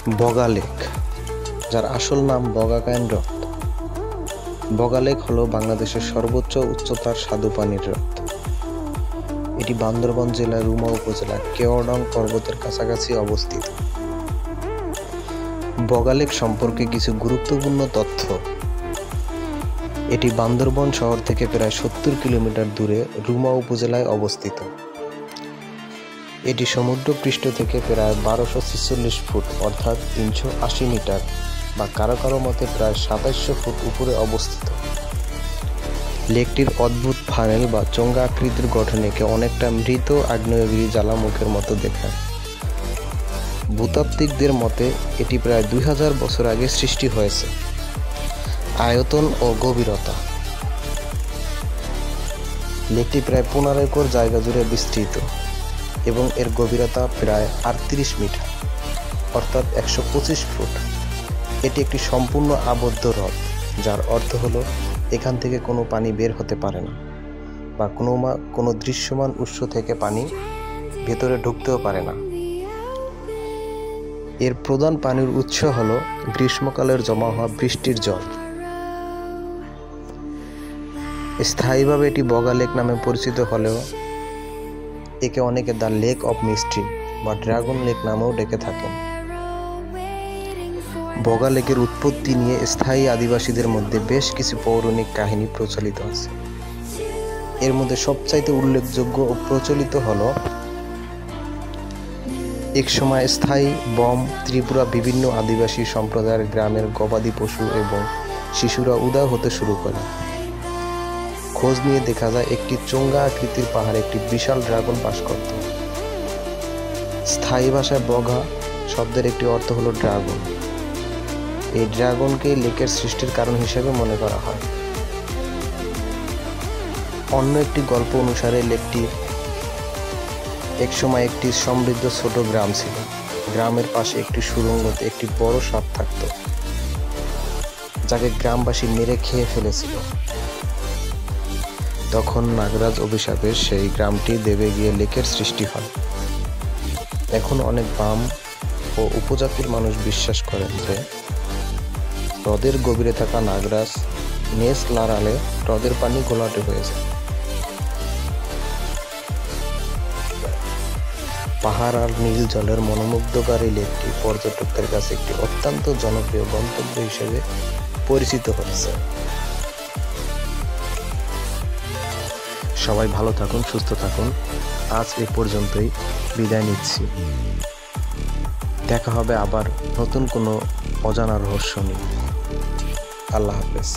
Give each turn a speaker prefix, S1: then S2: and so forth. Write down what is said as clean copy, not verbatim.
S1: বগা lake, যার আসল নাম বগাকাইন হ্রদ। বগা লেক হল বাংলাদেশের সর্বোচ্চ উচ্চতার স্বাদুপানির হ্রদ। এটি বান্দরবান জেলার রুমা উপজেলার কেওড়াং পর্বতের কাছাকাছি অবস্থিত। বগা লেক সম্পর্কে কিছু গুরুত্বপূর্ণ তথ্য। এটি বান্দরবান শহর থেকে প্রায় 70 কিলোমিটার দূরে রুমা উপজেলায় অবস্থিত। এটি সমুদ্রপৃষ্ঠ থেকে প্রায় 1246 ফুট অর্থাৎ 380 মিটার বা কারো কারো মতে প্রায় 2700 ফুট উপরে অবস্থিত। লেকটির অদ্ভুত ফানেল বা চোঙ্গা আকৃতির গঠন একে অনেকটা মৃত আগ্নেয়গিরি জ্বালামুখের মতো দেখায়। ভূতাত্ত্বিকদের মতে এটি প্রায় 2000 বছর আগে সৃষ্টি হয়েছে। আয়তন ও গভীরতা। লেকটি প্রায় 15 একর জায়গা জুড়ে বিস্তৃত এবং এর গভীরতা প্রায় 38 মিটার অর্থাৎ 125 ফুট। এটি একটি সম্পূর্ণ আবদ্ধ হ্রদ, যার অর্থ হলো এখান থেকে কোনো পানি বের হতে পারে না বা কোনো দৃশ্যমান উৎস থেকে পানি ভেতরে ঢুকতেও পারে না। এর প্রধান পানির উৎস হলো গ্রীষ্মকালের জমা হওয়া বৃষ্টির জল। স্থায়ীভাবে এটি বগা লেক নামে পরিচিত হলেও একে অনেকে দ্য লেক অফ মিস্ট্রি বা ড্রাগন লেক নামেও ডেকে থাকেন। বগা লেকের উৎপত্তি নিয়ে স্থায়ী আদিবাসীদের মধ্যে বেশ কিছু পৌরাণিক কাহিনী প্রচলিত আছে। এর মধ্যে সবচাইতে উল্লেখযোগ্য ও প্রচলিত হল একসময় স্থায়ী বম ত্রিপুরা বিভিন্ন আদিবাসী সম্প্রদায়ের গ্রামের গবাদি পশু এবং শিশুরা উধাও হতে শুরু করে। খোঁজ নিয়ে দেখা যায় একটি চোঙ্গা আকৃতির পাহাড়ে একটি বিশাল ড্রাগন বাস করত। স্থায়ী ভাষায় বগা শব্দের একটি অর্থ হলো ড্রাগন। এই ড্রাগনকে লেকের সৃষ্টির কারণ হিসেবে মনে করা হয়। অন্য একটি গল্প অনুসারে লেকটি একসময় একটি সমৃদ্ধ ছোট গ্রাম ছিল। গ্রামের পাশে একটি সুড়ঙ্গতে একটি বড় সাপ থাকত, যাকে গ্রামবাসী মেরে খেয়ে ফেলেছিল। তখন নাগরাজ অভিশাপে সেই গ্রামটি দেবে গিয়ে লেকের সৃষ্টি হয়। এখন অনেক বাম ও উপজাতির মানুষ বিশ্বাস করেন যে হ্রদের গভীরে থাকা নাগরাজ নেস লড়ালে হ্রদের পানি ঘোলাটে হয়ে যায়। পাহাড় আর নীল জলের মনোমুগ্ধকারী লেকটি পর্যটকদের কাছে একটি অত্যন্ত জনপ্রিয় গন্তব্য হিসেবে পরিচিত হয়েছে। সবাই ভালো থাকুন, সুস্থ থাকুন। আজ এ পর্যন্তই, বিদায় নিচ্ছি। দেখা হবে আবার নতুন কোনো অজানা রহস্য নিয়ে। আল্লাহ হাফেজ।